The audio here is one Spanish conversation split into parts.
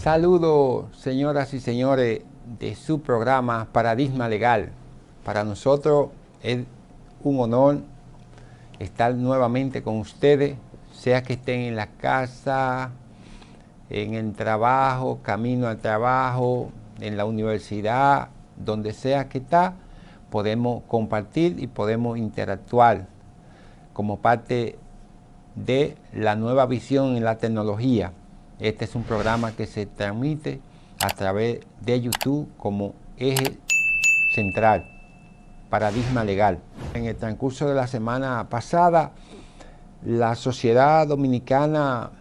Saludos, señoras y señores, de su programa Paradigma Legal. Para nosotros es un honor estar nuevamente con ustedes, sea que estén en la casa, en el trabajo, camino al trabajo, en la universidad, donde sea que está, podemos compartir y podemos interactuar como parte de la nueva visión en la tecnología. Este es un programa que se transmite a través de YouTube como eje central, Paradigma Legal. En el transcurso de la semana pasada, la sociedad dominicana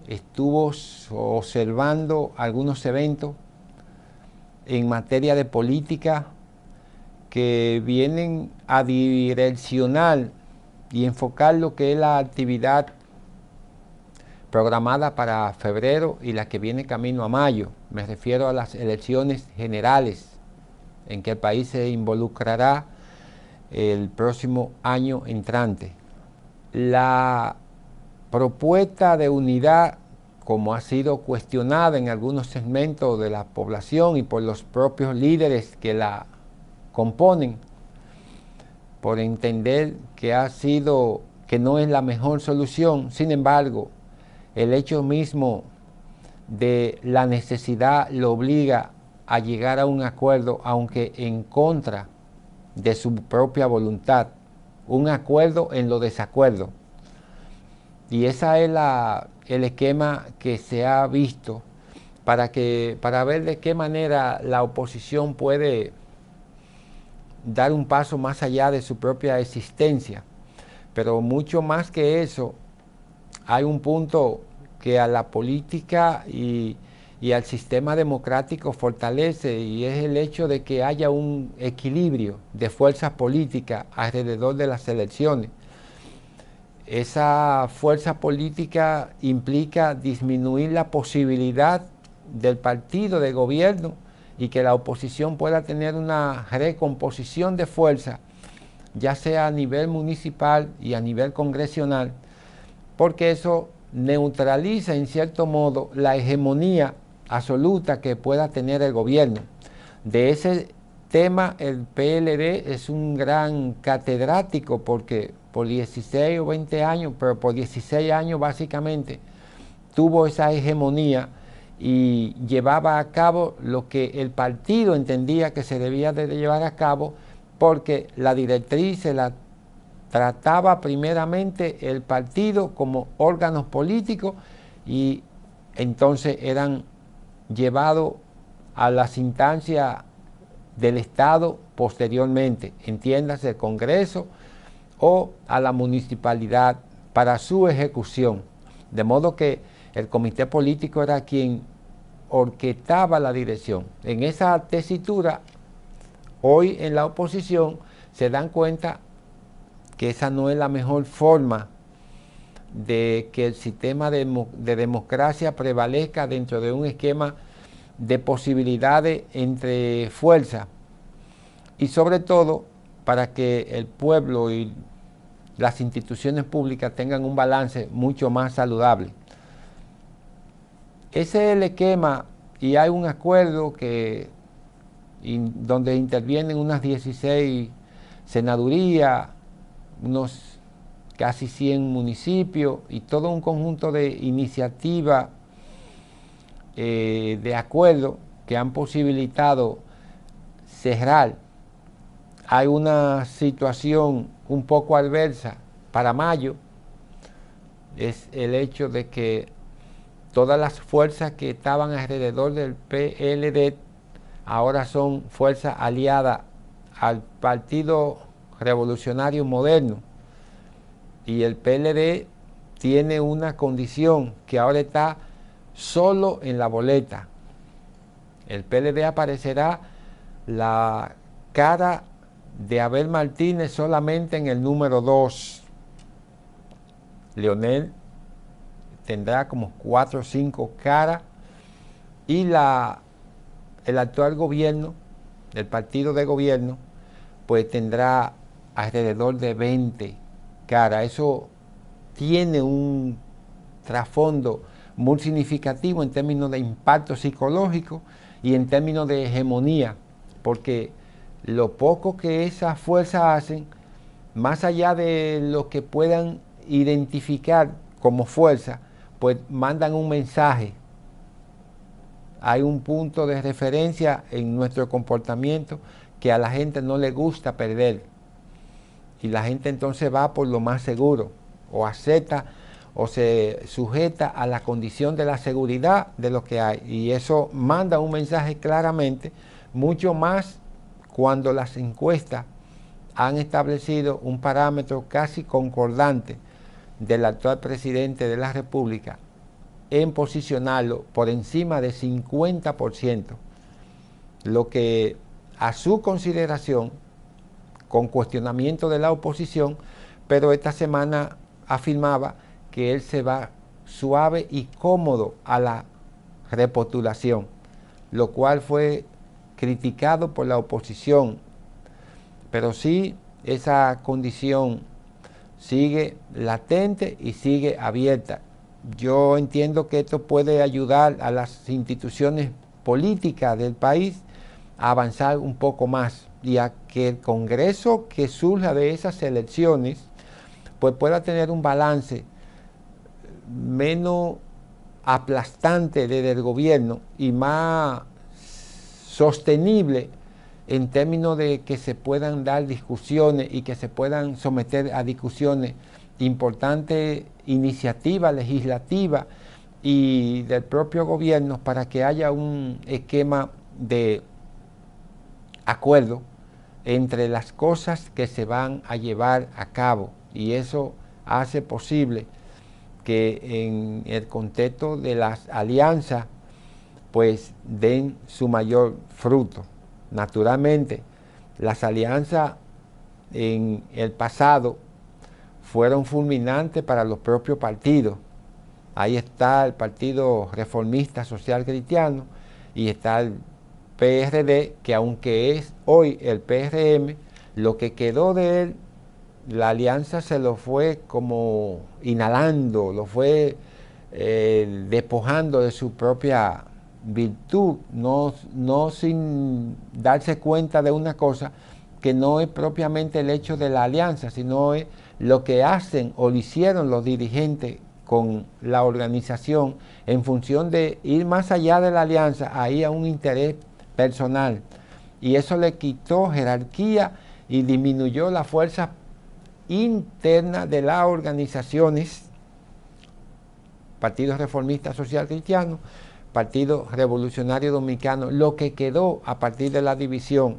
estuvo observando algunos eventos en materia de política que vienen a direccionar y enfocar lo que es la actividad programada para febrero y la que viene camino a mayo. Me refiero a las elecciones generales en que el país se involucrará el próximo año entrante. La propuesta de unidad, como ha sido cuestionada en algunos segmentos de la población y por los propios líderes que la componen, por entender que no es la mejor solución. Sin embargo, el hecho mismo de la necesidad lo obliga a llegar a un acuerdo, aunque en contra de su propia voluntad, un acuerdo en lo desacuerdo. Y ese es el esquema que se ha visto para ver de qué manera la oposición puede dar un paso más allá de su propia existencia. Pero mucho más que eso, hay un punto que a la política y al sistema democrático fortalece, y es el hecho de que haya un equilibrio de fuerzas políticas alrededor de las elecciones. Esa fuerza política implica disminuir la posibilidad del partido de gobierno y que la oposición pueda tener una recomposición de fuerza, ya sea a nivel municipal y a nivel congresional, porque eso neutraliza en cierto modo la hegemonía absoluta que pueda tener el gobierno. De ese tema el PLD es un gran catedrático, porque por 16 o 20 años, pero por 16 años básicamente, tuvo esa hegemonía y llevaba a cabo lo que el partido entendía que se debía de llevar a cabo, porque la directriz se la trataba primeramente el partido como órganos políticos y entonces eran llevados a las instancias del Estado posteriormente, entiéndase el Congreso o a la municipalidad para su ejecución. De modo que el comité político era quien orquestaba la dirección. En esa tesitura, hoy en la oposición se dan cuenta que esa no es la mejor forma de que el sistema de democracia prevalezca dentro de un esquema de posibilidades entre fuerzas, y sobre todo para que el pueblo y las instituciones públicas tengan un balance mucho más saludable. Ese es el esquema, y hay un acuerdo donde intervienen unas 16 senadurías, unos casi 100 municipios y todo un conjunto de iniciativas de acuerdo que han posibilitado cerrar. Hay una situación un poco adversa para mayo, es el hecho de que todas las fuerzas que estaban alrededor del PLD ahora son fuerzas aliadas al Partido Revolucionario Moderno, y el PLD tiene una condición que ahora está solo en la boleta. El PLD aparecerá la cara de Abel Martínez solamente en el número 2. Leonel tendrá como 4 o 5 caras, y el actual gobierno, el partido de gobierno, pues tendrá alrededor de 20 caras. Eso tiene un trasfondo muy significativo en términos de impacto psicológico y en términos de hegemonía, porque lo poco que esas fuerzas hacen, más allá de lo que puedan identificar como fuerza, pues mandan un mensaje. Hay un punto de referencia en nuestro comportamiento que a la gente no le gusta perder. Y la gente entonces va por lo más seguro, o acepta o se sujeta a la condición de la seguridad de lo que hay. Y eso manda un mensaje claramente, mucho más cuando las encuestas han establecido un parámetro casi concordante del actual presidente de la República en posicionarlo por encima de 50%, lo que a su consideración, con cuestionamiento de la oposición, pero esta semana afirmaba que él se va suave y cómodo a la repostulación, lo cual fue criticado por la oposición, pero sí esa condición sigue latente y sigue abierta. Yo entiendo que esto puede ayudar a las instituciones políticas del país a avanzar un poco más y a que el Congreso que surja de esas elecciones pues pueda tener un balance menos aplastante desde el gobierno y más sostenible en términos de que se puedan dar discusiones y que se puedan someter a discusiones importantes iniciativas legislativas y del propio gobierno para que haya un esquema de acuerdo entre las cosas que se van a llevar a cabo, y eso hace posible que en el contexto de las alianzas pues den su mayor fruto. Naturalmente, las alianzas en el pasado fueron fulminantes para los propios partidos. Ahí está el Partido Reformista Social Cristiano y está el PRD, que aunque es hoy el PRM, lo que quedó de él, la alianza se lo fue como inhalando, lo fue despojando de su propia virtud, no sin darse cuenta de una cosa, que no es propiamente el hecho de la alianza, sino es lo que hacen o lo hicieron los dirigentes con la organización en función de ir más allá de la alianza, ahí a un interés personal. Y eso le quitó jerarquía y disminuyó la fuerza interna de las organizaciones, Partido Reformista Social Cristiano, Partido Revolucionario Dominicano, lo que quedó a partir de la división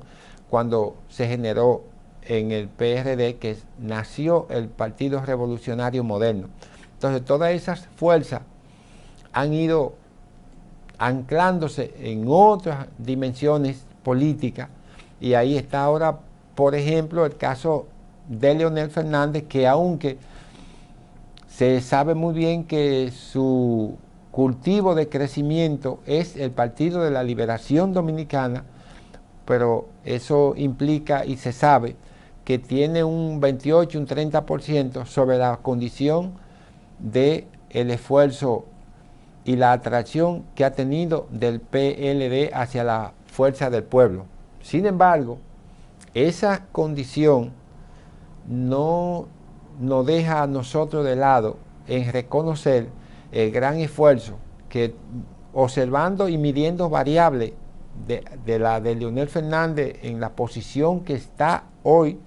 cuando se generó en el PRD, que nació el Partido Revolucionario Moderno. Entonces todas esas fuerzas han ido anclándose en otras dimensiones políticas, y ahí está ahora, por ejemplo, el caso de Leonel Fernández, que aunque se sabe muy bien que su cultivo de crecimiento es el Partido de la Liberación Dominicana, pero eso implica y se sabe que tiene un 28, un 30% sobre la condición del esfuerzo y la atracción que ha tenido del PLD hacia la fuerza del pueblo. Sin embargo, esa condición no nos deja a nosotros de lado en reconocer el gran esfuerzo que, observando y midiendo variables de la de Leonel Fernández en la posición que está hoy,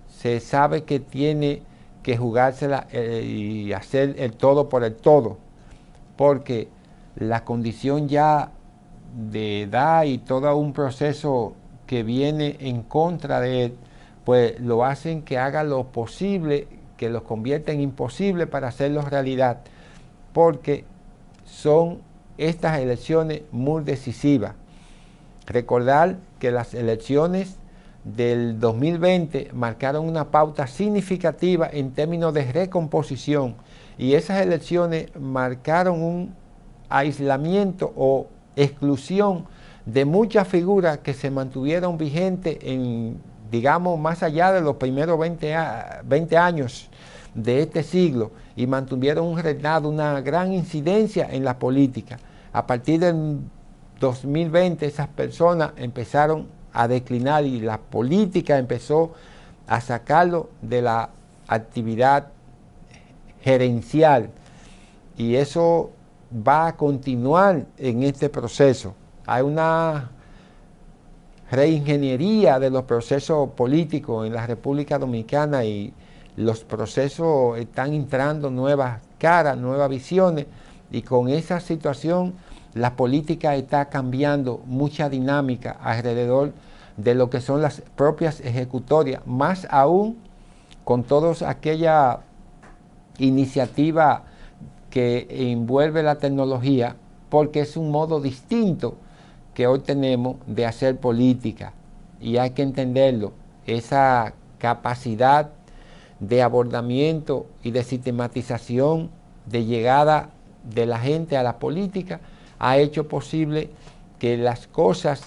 se sabe que tiene que jugársela y hacer el todo por el todo, porque la condición ya de edad y todo un proceso que viene en contra de él, pues lo hacen que haga lo posible, que lo convierta en imposible para hacerlo realidad, porque son estas elecciones muy decisivas. Recordar que las elecciones del 2020 marcaron una pauta significativa en términos de recomposición, y esas elecciones marcaron un aislamiento o exclusión de muchas figuras que se mantuvieron vigentes en, digamos, más allá de los primeros 20 años de este siglo y mantuvieron un reinado, una gran incidencia en la política. A partir del 2020 esas personas empezaron a declinar y la política empezó a sacarlo de la actividad gerencial, y eso va a continuar en este proceso. Hay una reingeniería de los procesos políticos en la República Dominicana y los procesos están entrando nuevas caras, nuevas visiones, y con esa situación la política está cambiando mucha dinámica alrededor de lo que son las propias ejecutorias, más aún con todas aquellas iniciativas que envuelve la tecnología, porque es un modo distinto que hoy tenemos de hacer política, y hay que entenderlo. Esa capacidad de abordamiento y de sistematización de llegada de la gente a la política ha hecho posible que las cosas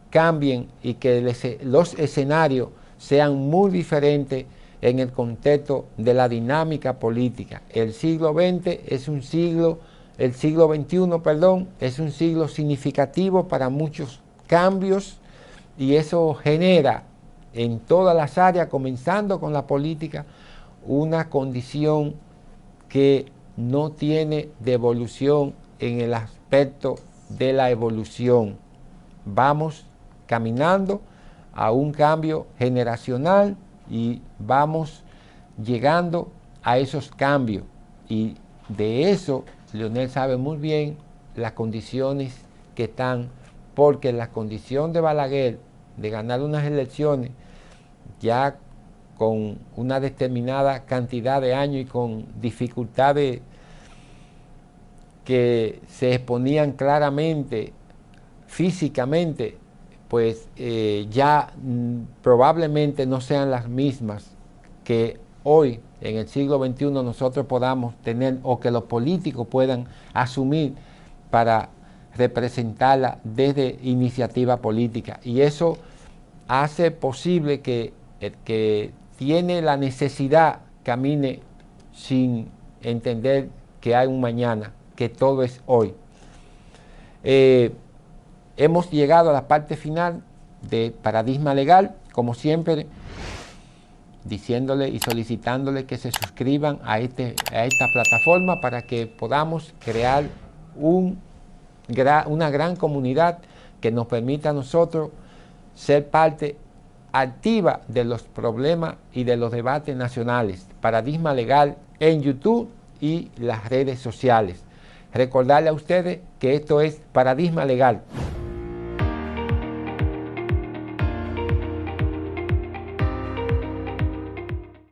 cambien y que los escenarios sean muy diferentes en el contexto de la dinámica política. El siglo XX es un siglo, el siglo XXI, perdón, es un siglo significativo para muchos cambios, y eso genera en todas las áreas, comenzando con la política, una condición que no tiene devolución en el aspecto de la evolución. Vamos caminando a un cambio generacional y vamos llegando a esos cambios, y de eso Leonel sabe muy bien las condiciones que están, porque la condición de Balaguer de ganar unas elecciones ya con una determinada cantidad de años y con dificultades que se exponían claramente físicamente, pues ya probablemente no sean las mismas que hoy en el siglo XXI nosotros podamos tener, o que los políticos puedan asumir para representarla desde iniciativa política. Y eso hace posible que el que tiene la necesidad camine sin entender que hay un mañana, que todo es hoy. Hemos llegado a la parte final de Paradigma Legal, como siempre, diciéndole y solicitándole que se suscriban a esta plataforma para que podamos crear una gran comunidad que nos permita a nosotros ser parte activa de los problemas y de los debates nacionales. Paradigma Legal en YouTube y las redes sociales. Recordarle a ustedes que esto es Paradigma Legal.